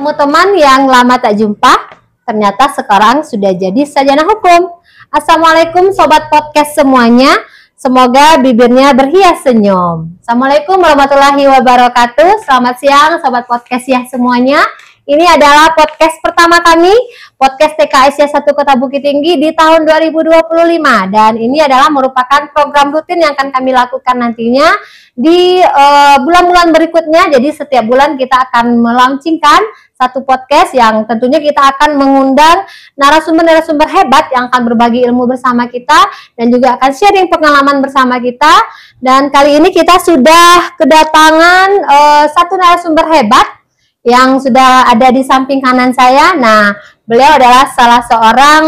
Ketemu teman yang lama tak jumpa, ternyata sekarang sudah jadi sarjana hukum. Assalamualaikum sobat podcast semuanya, semoga bibirnya berhias senyum. Assalamualaikum warahmatullahi wabarakatuh. Selamat siang sobat podcast ya semuanya. Ini adalah podcast pertama kami, podcast TKS 1 Kota Bukit Tinggi di tahun 2025. Dan ini adalah merupakan program rutin yang akan kami lakukan nantinya di bulan-bulan berikutnya. Jadi setiap bulan kita akan melaunchingkan satu podcast yang tentunya kita akan mengundang narasumber-narasumber hebat yang akan berbagi ilmu bersama kita dan juga akan sharing pengalaman bersama kita. Dan kali ini kita sudah kedatangan satu narasumber hebat yang sudah ada di samping kanan saya. Nah, beliau adalah salah seorang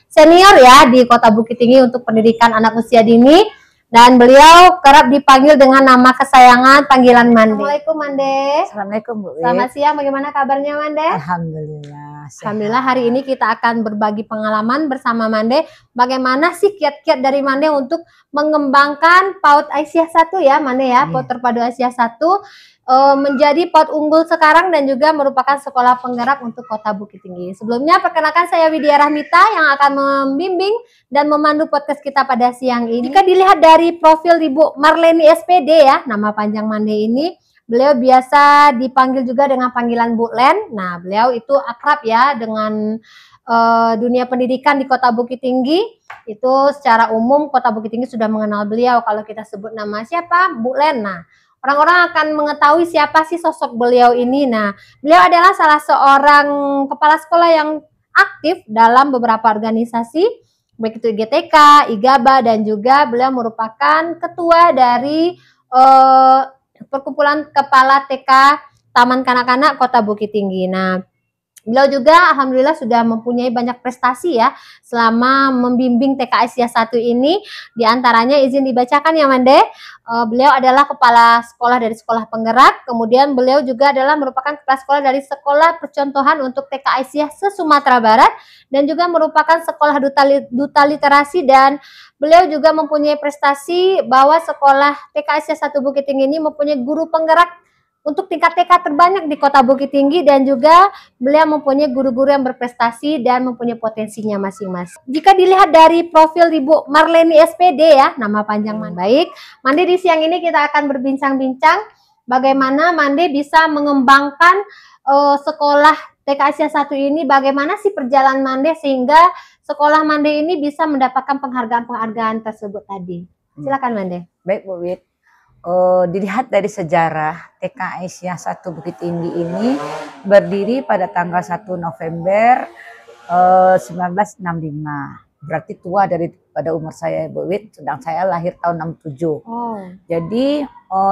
senior ya di Kota Bukit Tinggi untuk pendidikan anak usia dini, dan beliau kerap dipanggil dengan nama kesayangan panggilan Mande. Assalamualaikum Mande. Assalamualaikum Bu. Selamat siang, bagaimana kabarnya Mande? Alhamdulillah. Alhamdulillah, hari ini kita akan berbagi pengalaman bersama Mande. Bagaimana sih kiat-kiat dari Mande untuk mengembangkan PAUD Aisyah 1 ya Mande ya, PAUD Terpadu Aisyah 1 menjadi PAUD unggul sekarang dan juga merupakan sekolah penggerak untuk Kota Bukit Tinggi. Sebelumnya perkenalkan saya Widya Rahmita yang akan membimbing dan memandu podcast kita pada siang ini. Jika dilihat dari profil Ibu Marleni SPD ya, nama panjang Mande ini, beliau biasa dipanggil juga dengan panggilan Bu Len. Nah, beliau itu akrab ya dengan dunia pendidikan di Kota Bukit Tinggi. Itu secara umum Kota Bukit Tinggi sudah mengenal beliau. Kalau kita sebut nama siapa? Bu Len. Nah, orang-orang akan mengetahui siapa sih sosok beliau ini. Nah, beliau adalah salah seorang kepala sekolah yang aktif dalam beberapa organisasi, baik itu IGTK, IGABA, dan juga beliau merupakan ketua dari Perkumpulan Kepala TK Taman Kanak-Kanak Kota Bukit Tinggi. Nah, beliau juga alhamdulillah sudah mempunyai banyak prestasi ya selama membimbing TKS 1 ini. Di antaranya izin dibacakan ya Mande. Beliau adalah kepala sekolah dari sekolah penggerak, kemudian beliau juga adalah merupakan kepala sekolah dari sekolah percontohan untuk TK Aisyah se-Sumatera Barat dan juga merupakan sekolah duta literasi, dan beliau juga mempunyai prestasi bahwa sekolah TK Aisyah 1 Bukit Tinggi ini mempunyai guru penggerak untuk tingkat TK terbanyak di Kota Bukit Tinggi, dan juga beliau mempunyai guru-guru yang berprestasi dan mempunyai potensinya masing-masing. Jika dilihat dari profil Ibu Marleni SPD ya, nama panjang Mande. Baik, Mande, di siang ini kita akan berbincang-bincang bagaimana Mande bisa mengembangkan sekolah TK Aisyah 1 ini, bagaimana sih perjalanan Mande sehingga sekolah Mande ini bisa mendapatkan penghargaan-penghargaan tersebut tadi. Silakan Mande. Baik Bu Wid. Dilihat dari sejarah TK Aisyah 1 Bukit Tinggi ini berdiri pada tanggal 1 November 1965. Berarti tua daripada umur saya Bu Wid, sedang saya lahir tahun 67. Jadi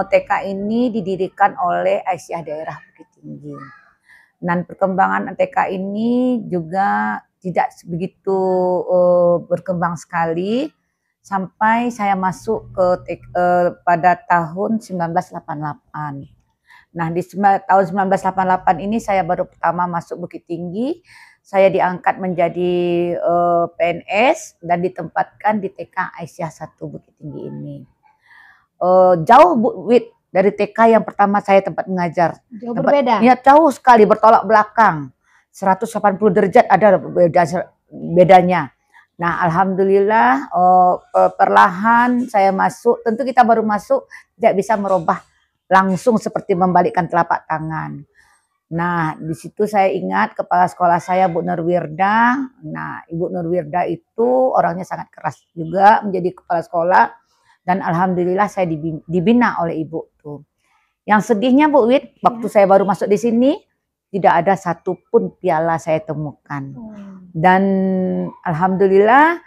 TK ini didirikan oleh Aisyah daerah Bukit Tinggi. Dan perkembangan TK ini juga tidak begitu berkembang sekali sampai saya masuk ke pada tahun 1988. Nah, di tahun 1988 ini saya baru pertama masuk Bukit Tinggi. Saya diangkat menjadi PNS dan ditempatkan di TK Aisyah 1 Bukit Tinggi ini. Jauh Bu Wid dari TK yang pertama saya tempat mengajar. Jauh berbeda? Ya, jauh sekali, bertolak belakang. 180 derajat ada bedanya. Nah, alhamdulillah perlahan saya masuk. Tentu kita baru masuk tidak bisa merubah langsung seperti membalikkan telapak tangan. Nah, di situ saya ingat kepala sekolah saya Bu Nurwirda. Nah, Ibu Nurwirda itu orangnya sangat keras juga menjadi kepala sekolah, dan alhamdulillah saya dibina oleh Ibu tuh. Yang sedihnya Bu Wid, waktu saya baru masuk di sini tidak ada satupun piala saya temukan. Dan alhamdulillah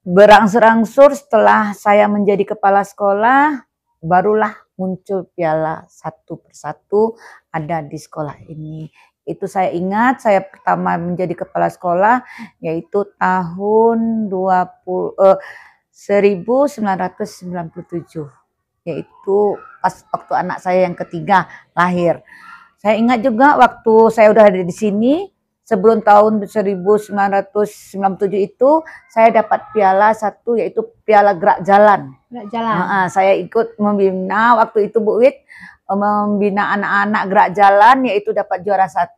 berangsur-angsur setelah saya menjadi kepala sekolah, barulah muncul piala satu persatu ada di sekolah ini. Itu saya ingat saya pertama menjadi kepala sekolah yaitu tahun 1997. Yaitu pas waktu anak saya yang ketiga lahir. Saya ingat juga waktu saya udah ada di sini, sebelum tahun 1997 itu saya dapat piala satu, yaitu piala gerak jalan. Gerak jalan. Saya ikut membina waktu itu Bu Wid. membina anak-anak gerak jalan, yaitu dapat juara 1.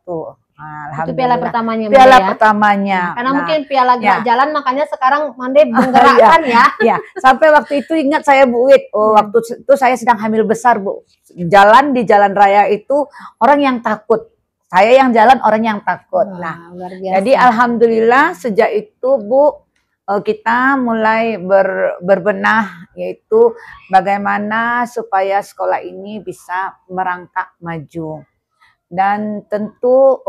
Itu piala pertamanya. Piala ya? pertamanya. Karena mungkin piala gerak jalan, makanya sekarang Mande menggerakkan ya. Ya, sampai waktu itu ingat saya Bu Wit, waktu itu saya sedang hamil besar Bu. Jalan di jalan raya itu orang yang takut. Saya yang jalan, orang yang takut. Nah, jadi alhamdulillah sejak itu Bu, kita mulai berbenah, yaitu bagaimana supaya sekolah ini bisa merangkak maju. Dan tentu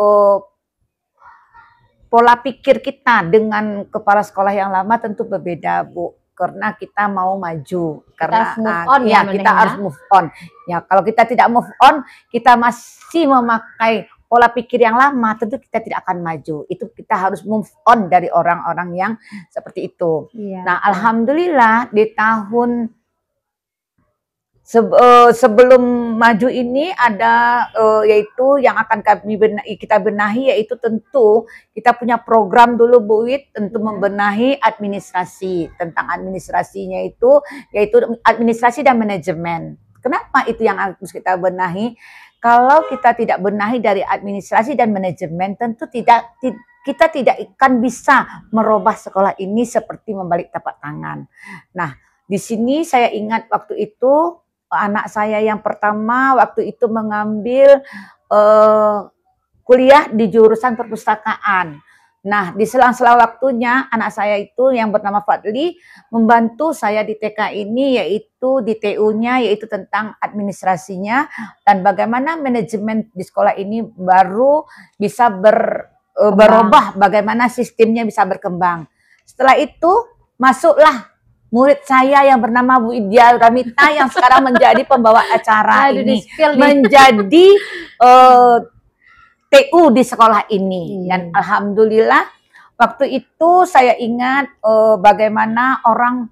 pola pikir kita dengan kepala sekolah yang lama tentu berbeda Bu, karena kita mau maju, karena kita harus move on. Ya, kalau kita tidak move on, kita masih memakai pola pikir yang lama, tentu kita tidak akan maju. Itu kita harus move on dari orang-orang yang seperti itu. Nah, alhamdulillah di tahun sebelum maju ini ada yaitu yang akan kita benahi, yaitu tentu kita punya program dulu Bu Wit, tentu membenahi administrasi. Tentang administrasinya itu yaitu administrasi dan manajemen. Kenapa itu yang harus kita benahi? Kalau kita tidak benahi dari administrasi dan manajemen, tentu kita tidak akan bisa merubah sekolah ini seperti membalik telapak tangan. Nah, di sini saya ingat waktu itu anak saya yang pertama waktu itu mengambil kuliah di jurusan perpustakaan. Nah, di selang-selang waktunya anak saya itu yang bernama Fadli membantu saya di TK ini, yaitu di TU-nya, yaitu tentang administrasinya dan bagaimana manajemen di sekolah ini baru bisa berubah, bagaimana sistemnya bisa berkembang. Setelah itu masuklah murid saya yang bernama Bu Idya Ramita yang sekarang menjadi pembawa acara ini, menjadi TU di sekolah ini. Dan alhamdulillah waktu itu saya ingat bagaimana orang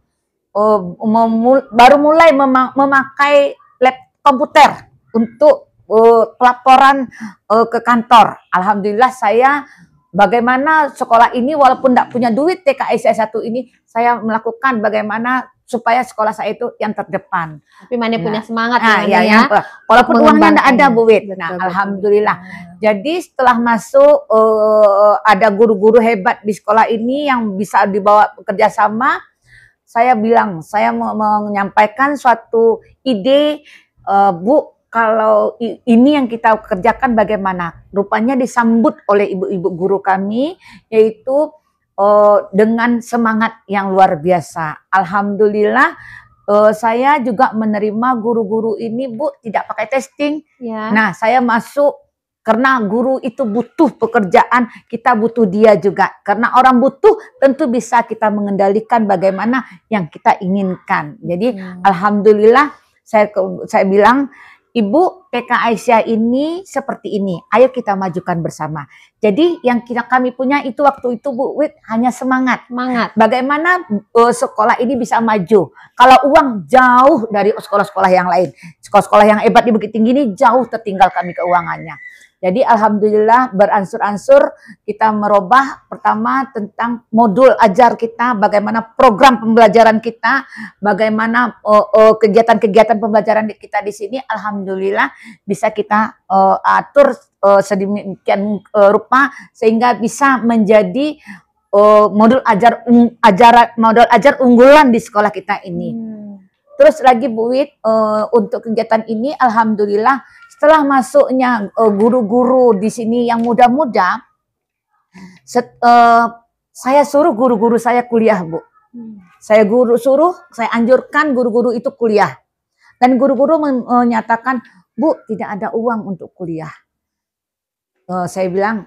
baru mulai memakai lab komputer untuk pelaporan ke kantor. Alhamdulillah saya bagaimana sekolah ini walaupun tidak punya duit TKS 1 ini, saya melakukan bagaimana supaya sekolah saya itu yang terdepan. Tapi Mane punya semangat ya. Walaupun uangnya tidak ada Bu Wit. Nah, alhamdulillah. Jadi setelah masuk ada guru-guru hebat di sekolah ini yang bisa dibawa bekerja sama. Saya bilang, saya mau menyampaikan suatu ide, Bu, kalau ini yang kita kerjakan bagaimana? Rupanya disambut oleh ibu-ibu guru kami, yaitu dengan semangat yang luar biasa. Alhamdulillah saya juga menerima guru-guru ini Bu, tidak pakai testing. Nah, saya masuk karena guru itu butuh pekerjaan, kita butuh dia juga. Karena orang butuh tentu bisa kita mengendalikan bagaimana yang kita inginkan. Jadi alhamdulillah saya bilang, Ibu, TK Aisyah ini seperti ini. Ayo kita majukan bersama. Jadi yang kami punya itu waktu itu Bu Wit hanya semangat. Bagaimana sekolah ini bisa maju. Kalau uang jauh dari sekolah-sekolah yang lain. Sekolah-sekolah yang hebat di Bukit Tinggi ini jauh tertinggal kami keuangannya. Jadi alhamdulillah beransur-ansur kita merubah pertama tentang modul ajar kita, bagaimana program pembelajaran kita, bagaimana kegiatan-kegiatan pembelajaran kita di sini, alhamdulillah bisa kita atur sedemikian rupa sehingga bisa menjadi modul ajar unggulan di sekolah kita ini. Terus lagi Bu Wit, untuk kegiatan ini alhamdulillah setelah masuknya guru-guru di sini yang muda-muda, saya suruh guru-guru saya kuliah Bu. Saya anjurkan guru-guru itu kuliah. Dan guru-guru menyatakan, Bu, tidak ada uang untuk kuliah. Saya bilang,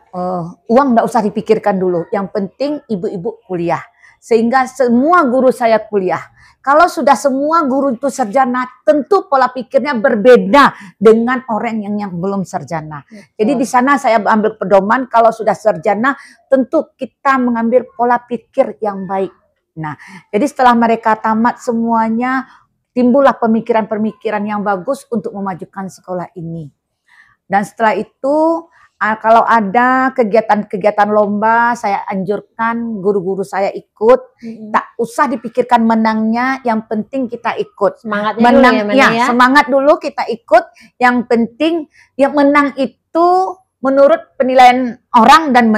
uang tidak usah dipikirkan dulu. Yang penting ibu-ibu kuliah. Sehingga semua guru saya kuliah. Kalau sudah semua guru itu sarjana, tentu pola pikirnya berbeda dengan orang yang belum sarjana. Jadi di sana saya ambil pedoman, kalau sudah sarjana, tentu kita mengambil pola pikir yang baik. Nah, jadi setelah mereka tamat semuanya, timbullah pemikiran-pemikiran yang bagus untuk memajukan sekolah ini. Dan setelah itu Kalau ada kegiatan-kegiatan lomba, saya anjurkan guru-guru saya ikut. Tak usah dipikirkan menangnya, yang penting kita ikut. Semangatnya Menang, dulu ya. Semangat dulu kita ikut. Yang penting yang menang itu menurut penilaian orang dan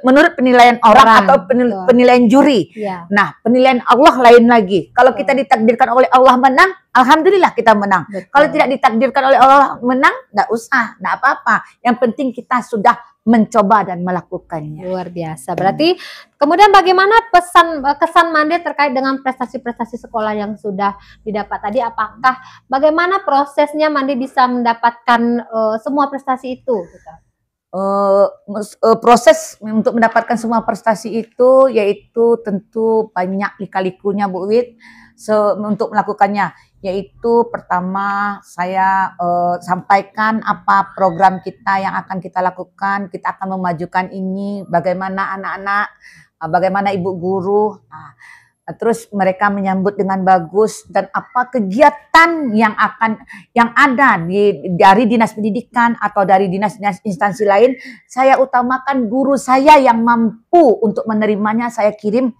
menurut penilaian orang atau penilaian juri. Ya. Nah, penilaian Allah lain lagi. Kalau kita ditakdirkan oleh Allah menang, alhamdulillah kita menang. Kalau tidak ditakdirkan oleh Allah menang, nggak usah, nggak apa-apa. Yang penting kita sudah mencoba dan melakukannya. Luar biasa. Berarti kemudian bagaimana kesan Mande terkait dengan prestasi-prestasi sekolah yang sudah didapat tadi? Apakah bagaimana prosesnya Mande bisa mendapatkan semua prestasi itu? Proses untuk mendapatkan semua prestasi itu yaitu tentu banyak lika-likunya Bu Wit. Untuk melakukannya, yaitu pertama saya sampaikan apa program kita yang akan kita lakukan. Kita akan memajukan ini, bagaimana anak-anak, bagaimana ibu guru. Terus mereka menyambut dengan bagus, dan apa kegiatan yang ada dari dinas pendidikan atau dari dinas-dinas instansi lain, saya utamakan guru saya yang mampu untuk menerimanya. Saya kirim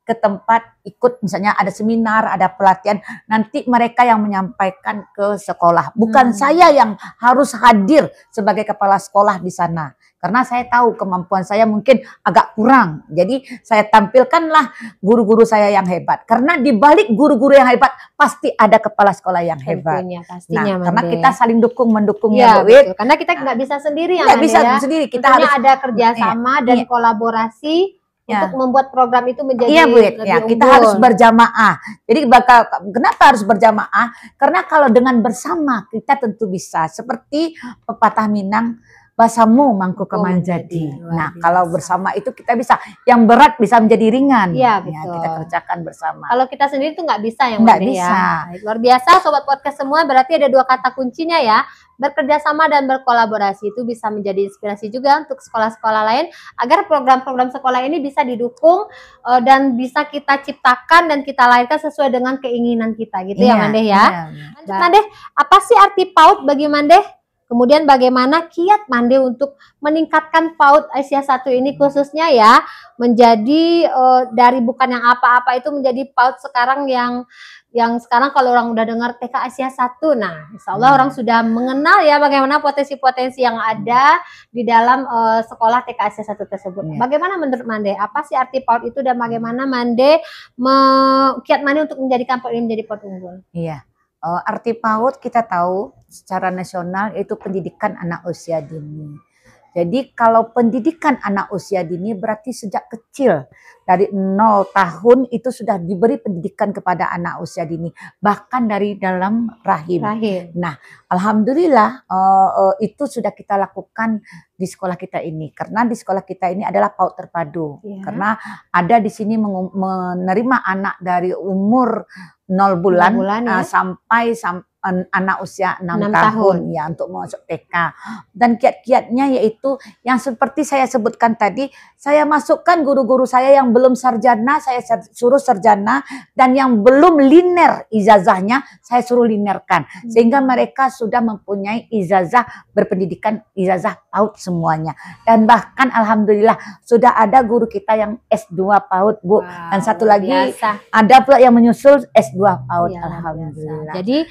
ke tempat ikut, misalnya ada seminar, ada pelatihan, nanti mereka yang menyampaikan ke sekolah. Bukan saya yang harus hadir sebagai kepala sekolah di sana. Karena saya tahu kemampuan saya mungkin agak kurang. Jadi saya tampilkanlah guru-guru saya yang hebat. Karena di balik guru-guru yang hebat, pasti ada kepala sekolah yang hebat. Tentunya, pastinya, nah, karena kita saling mendukung ya, Bu Wit. Karena kita nggak bisa sendiri ya, nggak bisa sendiri. Kita harus ada kerjasama dan kolaborasi. Untuk membuat program itu menjadi lebih unggul. Kita harus berjamaah. Jadi kenapa harus berjamaah? Karena kalau dengan bersama kita tentu bisa. Seperti pepatah Minang, basamu mangku kemanjadi. Nah, kalau bersama itu kita bisa. Yang berat bisa menjadi ringan. Iya, betul. Kita kerjakan bersama. Kalau kita sendiri itu nggak bisa yang nggak bisa. Ya. Luar biasa, Sobat Podcast semua. Berarti ada 2 kata kuncinya ya. Bekerjasama dan berkolaborasi. Itu bisa menjadi inspirasi juga untuk sekolah-sekolah lain agar program-program sekolah ini bisa didukung dan bisa kita ciptakan dan kita lahirkan sesuai dengan keinginan kita gitu ya Mandeh ya. Lanjut Mandeh, apa sih arti PAUD bagi Mandeh? Kemudian bagaimana kiat Mandeh untuk meningkatkan PAUD Aisyah 1 ini khususnya ya menjadi dari bukan yang apa-apa itu menjadi PAUD sekarang yang sekarang kalau orang udah dengar TK Aisyah 1, nah insya Allah orang sudah mengenal ya bagaimana potensi-potensi yang ada di dalam sekolah TK Aisyah 1 tersebut. Bagaimana menurut Mandeh? Apa sih arti PAUD itu dan bagaimana Mandeh kiat Mandeh untuk menjadikan PAUD ini menjadi PAUD unggul? Iya. Arti PAUD kita tahu secara nasional yaitu pendidikan anak usia dini. Jadi kalau pendidikan anak usia dini berarti sejak kecil dari 0 tahun itu sudah diberi pendidikan kepada anak usia dini, bahkan dari dalam rahim. Nah, alhamdulillah itu sudah kita lakukan di sekolah kita ini, karena di sekolah kita ini adalah PAUD terpadu. Karena ada di sini menerima anak dari umur 0 bulan, sampai anak usia 6 tahun ya untuk masuk TK. Dan kiat-kiatnya yaitu yang seperti saya sebutkan tadi, saya masukkan guru-guru saya yang belum sarjana, saya suruh sarjana, dan yang belum liner ijazahnya, saya suruh linerkan. Sehingga mereka sudah mempunyai ijazah berpendidikan, ijazah PAUD semuanya. Dan bahkan alhamdulillah sudah ada guru kita yang S2 PAUD, Bu. Dan satu lagi ada pula yang menyusul S2 PAUD, alhamdulillah. Jadi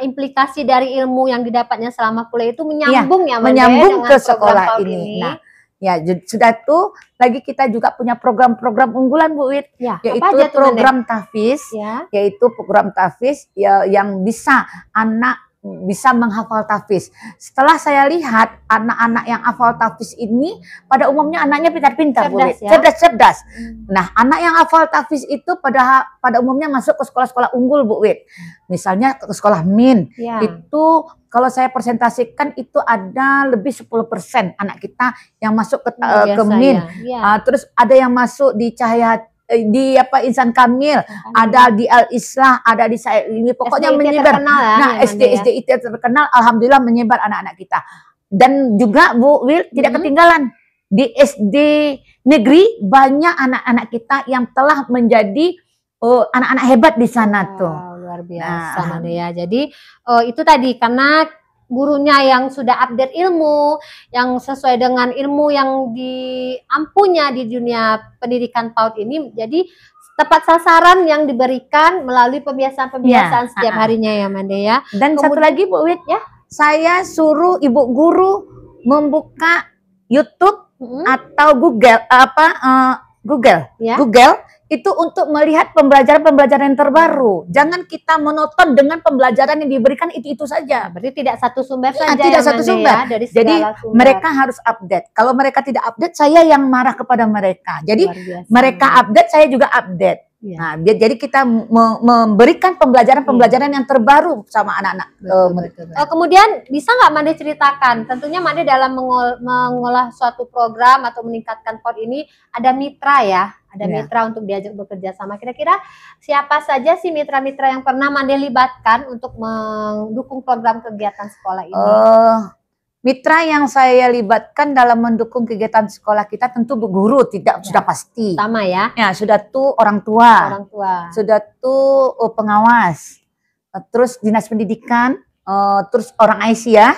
implikasi dari ilmu yang didapatnya selama kuliah itu menyambung menyambung ke sekolah ini. Nah, ya sudah tuh lagi kita juga punya program-program unggulan Bu Wit, yaitu program tahfiz, yaitu program tahfiz yang bisa anak bisa menghafal tahfiz. Setelah saya lihat anak-anak yang hafal tahfiz ini pada umumnya anaknya pintar-pintar, cerdas-cerdas. Nah, anak yang hafal tahfiz itu pada umumnya masuk ke sekolah-sekolah unggul, Bu Wit. Misalnya ke sekolah MIN. Itu kalau saya presentasikan itu ada lebih 10% anak kita yang masuk ke MIN. Terus ada yang masuk di Insan Kamil, ada di Al Islah, ada di ini pokoknya menyebar. SD itu terkenal, alhamdulillah menyebar anak-anak kita. Dan juga Bu Wil tidak ketinggalan di SD negeri banyak anak-anak kita yang telah menjadi anak-anak hebat di sana tuh. Luar biasa ya. Jadi itu tadi karena gurunya yang sudah update ilmu, yang sesuai dengan ilmu yang diampunya di dunia pendidikan PAUD ini, jadi tepat sasaran yang diberikan melalui pembiasaan-pembiasaan setiap harinya ya Mande ya. Dan satu lagi Bu Wit, ya, saya suruh ibu guru membuka YouTube atau Google Google itu untuk melihat pembelajaran-pembelajaran yang terbaru. Jangan kita monoton dengan pembelajaran yang diberikan itu saja. Berarti tidak satu sumber saja. Tidak satu sumber. Ya, dari jadi sumber. Mereka harus update. Kalau mereka tidak update, saya yang marah kepada mereka. Jadi mereka update, saya juga update. Ya. Nah, jadi kita memberikan pembelajaran-pembelajaran yang terbaru sama anak-anak. Kemudian bisa nggak Mande ceritakan? Tentunya Mande dalam mengolah suatu program atau meningkatkan PAUD ini ada mitra ya, ada mitra untuk diajak bekerja sama. Kira-kira siapa saja sih mitra-mitra yang pernah Mande libatkan untuk mendukung program kegiatan sekolah ini? Mitra yang saya libatkan dalam mendukung kegiatan sekolah kita tentu Bu Guru, sudah pasti. Sama ya. Ya, sudah tuh orang tua. Sudah tuh pengawas. Terus dinas pendidikan, terus orang Aisyah,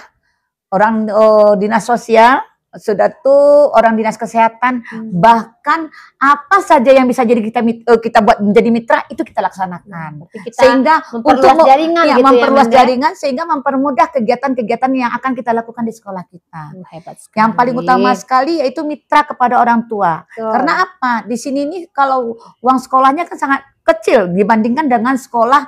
orang dinas sosial, sudah tuh orang dinas kesehatan, bahkan apa saja yang bisa jadi kita buat menjadi mitra itu kita laksanakan. Sehingga memperluas jaringan, memperluas jaringan sehingga mempermudah kegiatan-kegiatan yang akan kita lakukan di sekolah kita. Hebat sekali. Yang paling utama sekali yaitu mitra kepada orang tua. Karena apa? Di sini nih kalau uang sekolahnya kan sangat kecil dibandingkan dengan sekolah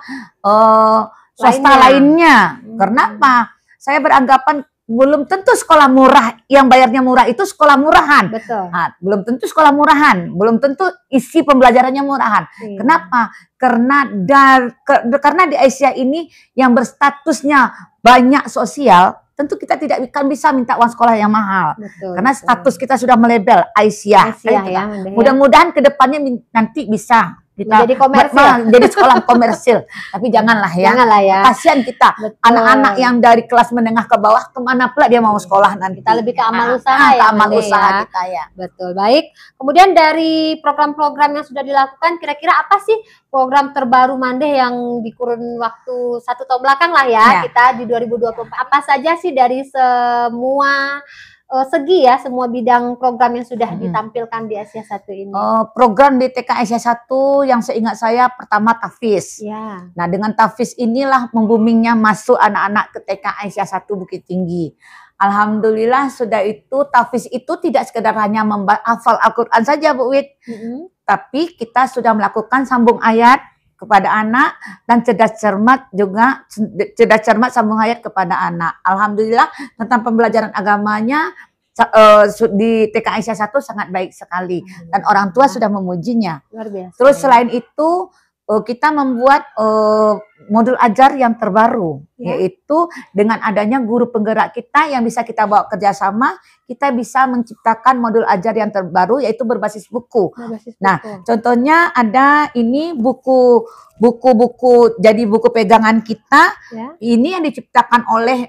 swasta lainnya. Karena apa? Saya beranggapan belum tentu sekolah murah yang bayarnya murah itu sekolah murahan. Betul. Nah, belum tentu sekolah murahan, belum tentu isi pembelajarannya murahan. Kenapa? Karena di Aisyah ini yang berstatusnya banyak sosial, tentu kita tidak akan bisa minta uang sekolah yang mahal. Karena status kita sudah melabel Aisyah. Ya, mudah-mudahan kedepannya nanti bisa kita jadi komersil, jadi sekolah komersil, tapi janganlah ya. Kasihan kita, anak-anak yang dari kelas menengah ke bawah kemana pula dia mau sekolah nanti. Kita lebih ke amal usaha ya, amal usaha kita ya. Betul, baik. Kemudian dari program-program yang sudah dilakukan, kira-kira apa sih program terbaru Mande yang di kurun waktu 1 tahun belakang lah ya, kita di 2024. Apa saja sih dari semua segi ya, semua bidang program yang sudah ditampilkan di Aisyah 1 ini? Program di TK Aisyah 1 yang seingat saya pertama Tafiz. Ya. Nah, dengan Tafiz inilah membumingnya masuk anak-anak ke TK Aisyah 1 Bukit Tinggi. Alhamdulillah sudah itu Tafiz itu tidak sekedar hanya hafal Al-Quran saja Bu Wit. Tapi kita sudah melakukan sambung ayat kepada anak dan cerdas cermat sambung ayat kepada anak. Alhamdulillah tentang pembelajaran agamanya di TK Aisyah 1 sangat baik sekali dan orang tua sudah memujinya. Luar biasa. Terus selain itu kita membuat modul ajar yang terbaru, yaitu dengan adanya guru penggerak kita yang bisa kita bawa kerjasama, kita bisa menciptakan modul ajar yang terbaru yaitu berbasis buku. Nah, contohnya ada ini buku-buku jadi buku pegangan kita, ini yang diciptakan oleh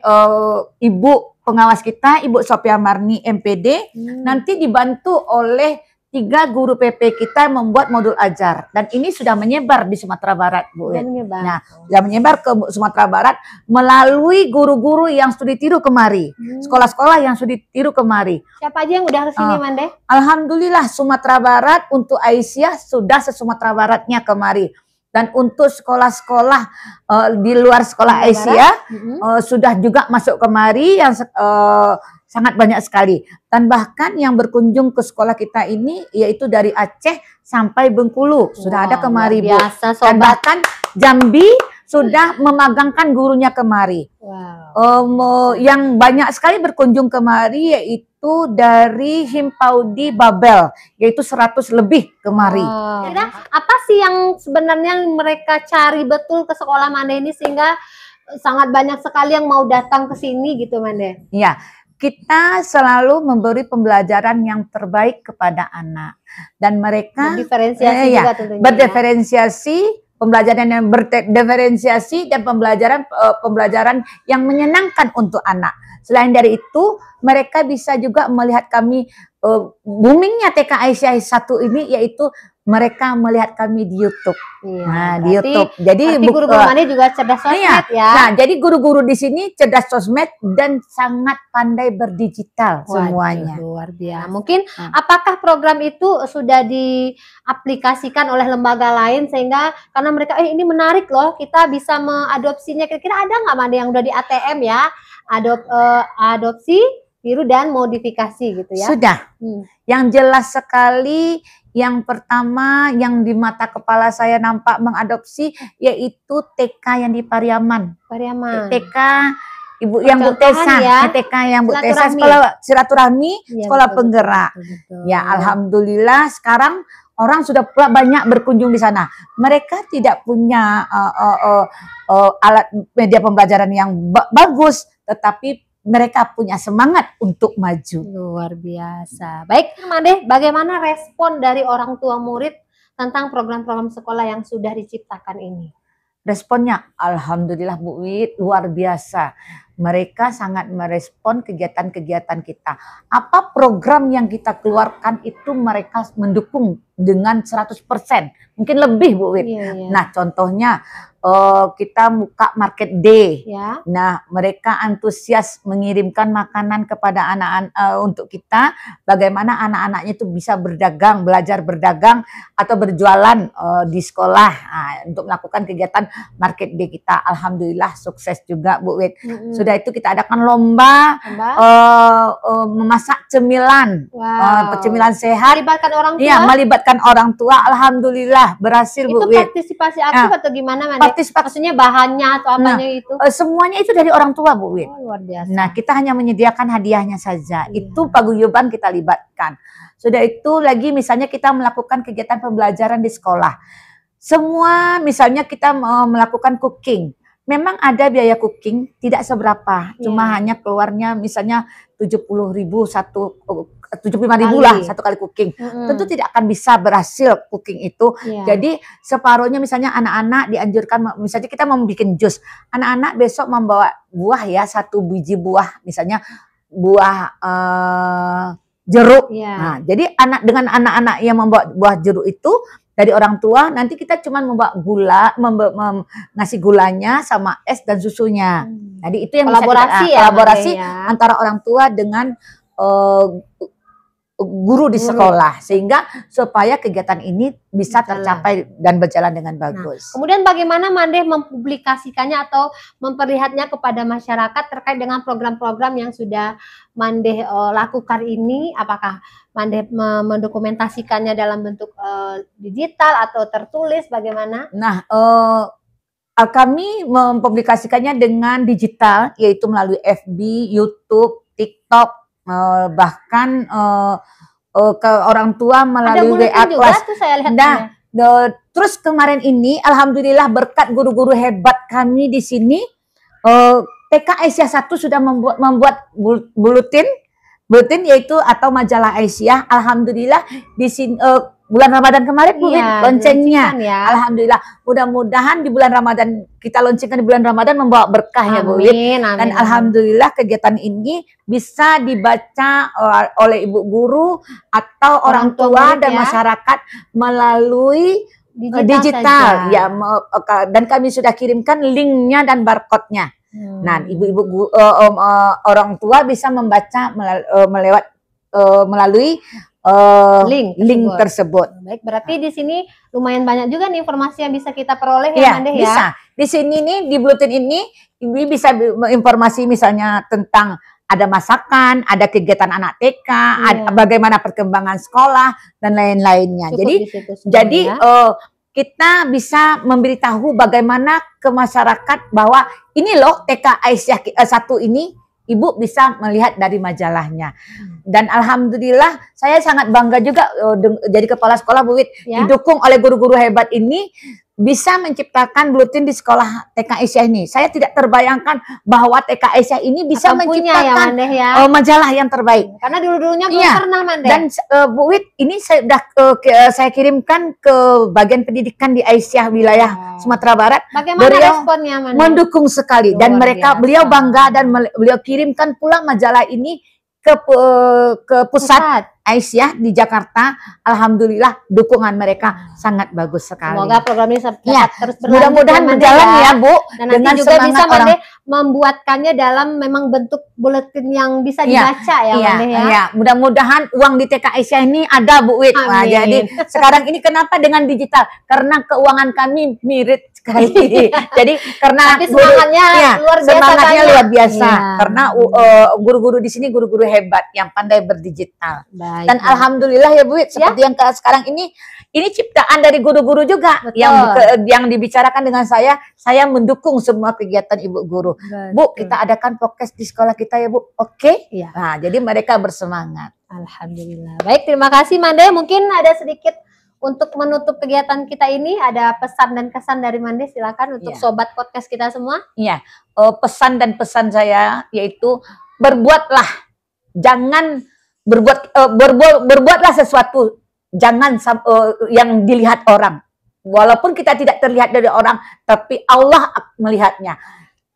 ibu pengawas kita, Ibu Sophia Marni MPD, nanti dibantu oleh 3 guru PP kita membuat modul ajar dan ini sudah menyebar di Sumatera Barat, Bu. Nah, sudah menyebar ke Sumatera Barat melalui guru-guru yang studi tiru kemari, sekolah-sekolah yang studi tiru kemari. Siapa aja yang udah kesini, Mande? Alhamdulillah Sumatera Barat untuk Aisyah sudah se-Sumatera Baratnya kemari. Dan untuk sekolah-sekolah di luar sekolah Aisyah sudah juga masuk kemari yang sangat banyak sekali. Dan bahkan yang berkunjung ke sekolah kita ini yaitu dari Aceh sampai Bengkulu sudah ada kemari, Bu. Dan bahkan Jambi sudah memagangkan gurunya kemari. Yang banyak sekali berkunjung kemari yaitu dari Himpaudi Babel, yaitu 100 lebih kemari. Kira apa sih yang sebenarnya mereka cari betul ke sekolah Mande ini sehingga sangat banyak sekali yang mau datang ke sini gitu, Mande? Iya. Kita selalu memberi pembelajaran yang terbaik kepada anak dan mereka berdiferensiasi juga tentunya. Berdiferensiasi, pembelajaran yang berdiferensiasi dan pembelajaran yang menyenangkan untuk anak. Selain dari itu, mereka bisa juga melihat kami boomingnya TK Aisyah 1 ini yaitu mereka melihat kami di YouTube. Iya, Nah, di YouTube. Jadi guru-guru Mande juga cerdas sosmed ya. Nah, jadi guru-guru di sini cerdas sosmed dan sangat pandai berdigital semuanya. Luar biasa. Mungkin apakah program itu sudah diaplikasikan oleh lembaga lain sehingga karena mereka ini menarik loh, kita bisa mengadopsinya. Kira-kira ada nggak Mande yang udah di ATM ya? Adopsi, tiru dan modifikasi gitu ya. Sudah. Yang jelas sekali yang pertama yang di mata kepala saya nampak mengadopsi yaitu TK yang di Pariaman. TK Ibu yang Bu Tesa, ya. TK yang Bu Tesa sekolah silaturahmi, ya, sekolah penggerak. Betul. Ya, alhamdulillah sekarang orang sudah banyak berkunjung di sana. Mereka tidak punya alat media pembelajaran yang bagus, tetapi mereka punya semangat untuk maju. Luar biasa. Baik, Mande, bagaimana respon dari orang tua murid tentang program-program sekolah yang sudah diciptakan ini? Responnya, alhamdulillah Bu Wit, luar biasa. Mereka sangat merespon kegiatan-kegiatan kita. Apa program yang kita keluarkan itu mereka mendukung dengan 100%. Mungkin lebih Bu Wit. Nah, contohnya kita buka market day. Nah, mereka antusias mengirimkan makanan kepada anak-anak untuk kita. Bagaimana anak-anaknya itu bisa berdagang, belajar berdagang atau berjualan di sekolah untuk melakukan kegiatan market day kita. Alhamdulillah sukses juga Bu Wit. Sudah itu kita adakan lomba memasak cemilan, cemilan sehat. Melibatkan orang tua? Iya, melibatkan orang tua. Alhamdulillah berhasil Bu Wit. Itu partisipasi aktif atau gimana Mande? Maksudnya bahannya atau apanya itu? Semuanya itu dari orang tua Bu Wit. Luar biasa. Nah, kita hanya menyediakan hadiahnya saja. Itu paguyuban kita libatkan. Sudah itu lagi misalnya kita melakukan kegiatan pembelajaran di sekolah. Semua misalnya kita melakukan cooking. Memang ada biaya cooking, tidak seberapa. Cuma hanya keluarnya misalnya 75.000 lah satu kali cooking. Tentu tidak akan bisa berhasil cooking itu. Jadi separuhnya misalnya anak-anak dianjurkan, misalnya kita mau bikin jus. Anak-anak besok membawa buah ya, 1 biji buah. Misalnya buah jeruk. Nah, jadi dengan anak-anak yang membawa buah jeruk itu, dari orang tua nanti kita cuma membawa gula, ngasih gulanya sama es dan susunya. Jadi itu yang kolaborasi bisa kita, kolaborasi antara orang tua dengan guru di sekolah sehingga supaya kegiatan ini bisa tercapai dan berjalan dengan bagus. Kemudian bagaimana Mande mempublikasikannya atau memperlihatnya kepada masyarakat terkait dengan program-program yang sudah Mande lakukan ini? Apakah Mande mendokumentasikannya dalam bentuk digital atau tertulis? Bagaimana? Nah, kami mempublikasikannya dengan digital, yaitu melalui FB, YouTube, TikTok, bahkan ke orang tua melalui WA kelas. Nah, terus kemarin ini alhamdulillah berkat guru-guru hebat kami di sini, TK Aisyah 1 sudah membuat buletin yaitu atau majalah Aisyah. Alhamdulillah di sini bulan Ramadan kemarin Bu Wit loncengnya. Alhamdulillah, mudah-mudahan di bulan Ramadan kita loncengkan di bulan Ramadan membawa berkah ya Bu Wit. Dan alhamdulillah kegiatan ini bisa dibaca oleh ibu guru atau orang tua dan masyarakat melalui digital ya, dan kami sudah kirimkan linknya dan barcode-nya. Nah, ibu-ibu orang tua bisa membaca melalui link tersebut. Baik, berarti di sini lumayan banyak juga nih informasi yang bisa kita peroleh ya Mande ya. Bisa. Di sini nih di buletin ini Ibu bisa informasi misalnya tentang ada masakan, ada kegiatan anak TK, ada bagaimana perkembangan sekolah dan lain-lainnya. Jadi kita bisa memberitahu bagaimana ke masyarakat bahwa ini loh TK Aisyah 1 ini. Ibu bisa melihat dari majalahnya. Dan alhamdulillah saya sangat bangga juga jadi kepala sekolah Bu Wit, didukung oleh guru-guru hebat ini bisa menciptakan buletin di sekolah TK Aisyah ini. Saya tidak terbayangkan bahwa TK Aisyah ini bisa menciptakan majalah yang terbaik. Karena dulu-dulunya belum pernah Mande. Dan Bu Wit, ini saya kirimkan ke bagian pendidikan di Aisyah wilayah Sumatera Barat. Bagaimana responnya Mande? Mendukung sekali dan beliau bangga dan beliau kirimkan pula majalah ini ke pusat Aisyah di Jakarta, alhamdulillah dukungan mereka sangat bagus sekali. Semoga program ini terus berlanjut. Mudah-mudahan berjalan ya, Bu. Dan nanti juga bisa Mande membuatkannya dalam memang bentuk buletin yang bisa dibaca ya Mande ya. Iya, mudah-mudahan uang di TK Aisyah ini ada Bu Wit. Nah, jadi sekarang ini kenapa dengan digital? Karena keuangan kami mirip sekali. Jadi karena semangatnya luar biasa. Semangatnya luar biasa. Karena guru-guru di sini guru-guru hebat yang pandai berdigital. Dan alhamdulillah ya Bu, seperti yang sekarang ini ciptaan dari guru-guru juga. Yang dibicarakan dengan saya mendukung semua kegiatan Ibu guru. Bu, kita adakan podcast di sekolah kita ya Bu. Oke? Nah, jadi mereka bersemangat. Alhamdulillah. Baik, terima kasih Mande. Mungkin ada sedikit untuk menutup kegiatan kita ini, ada pesan dan kesan dari Mande, silakan untuk sobat podcast kita semua. Iya, pesan dan pesan saya yaitu berbuatlah, jangan berbuatlah sesuatu, jangan yang dilihat orang. Walaupun kita tidak terlihat dari orang, tapi Allah melihatnya.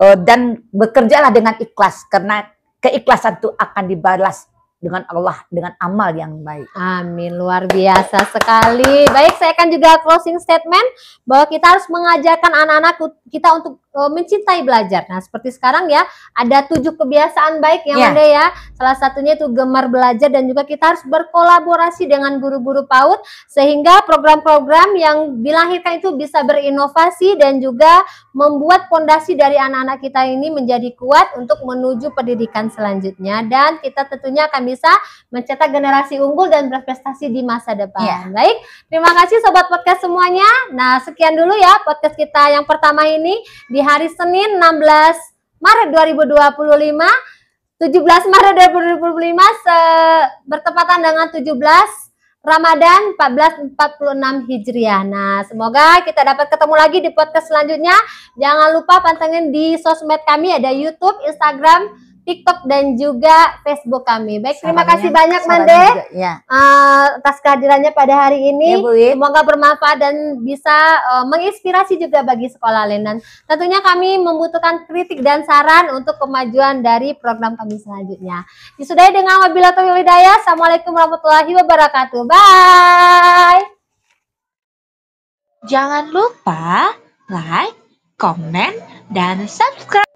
Dan bekerjalah dengan ikhlas, karena keikhlasan itu akan dibalas dengan Allah, dengan amal yang baik. Amin, luar biasa sekali. Baik, saya akan juga closing statement bahwa kita harus mengajarkan anak-anak kita untuk mencintai belajar. Nah, seperti sekarang ya, ada 7 kebiasaan baik yang ada ya. Salah satunya itu gemar belajar, dan juga kita harus berkolaborasi dengan guru-guru PAUD sehingga program-program yang dilahirkan itu bisa berinovasi dan juga membuat fondasi dari anak-anak kita ini menjadi kuat untuk menuju pendidikan selanjutnya, dan kita tentunya akan bisa mencetak generasi unggul dan berprestasi di masa depan. Baik, terima kasih sobat podcast semuanya. Nah, sekian dulu ya podcast kita yang pertama ini di hari Senin 16 Maret 2025, 17 Maret 2025 bertepatan dengan 17 Ramadan 1446 Hijriah. Nah, semoga kita dapat ketemu lagi di podcast selanjutnya. Jangan lupa pantengin di sosmed kami, ada YouTube, Instagram, TikTok, dan juga Facebook kami. Baik, terima kasih banyak Mande atas kehadirannya pada hari ini. Semoga bermanfaat dan bisa menginspirasi juga bagi sekolah lain. Dan tentunya kami membutuhkan kritik dan saran untuk kemajuan dari program kami selanjutnya. Disudahi dengan wabillahi taufiq wal hidayah. Assalamualaikum warahmatullahi wabarakatuh. Bye. Jangan lupa like, komen, dan subscribe.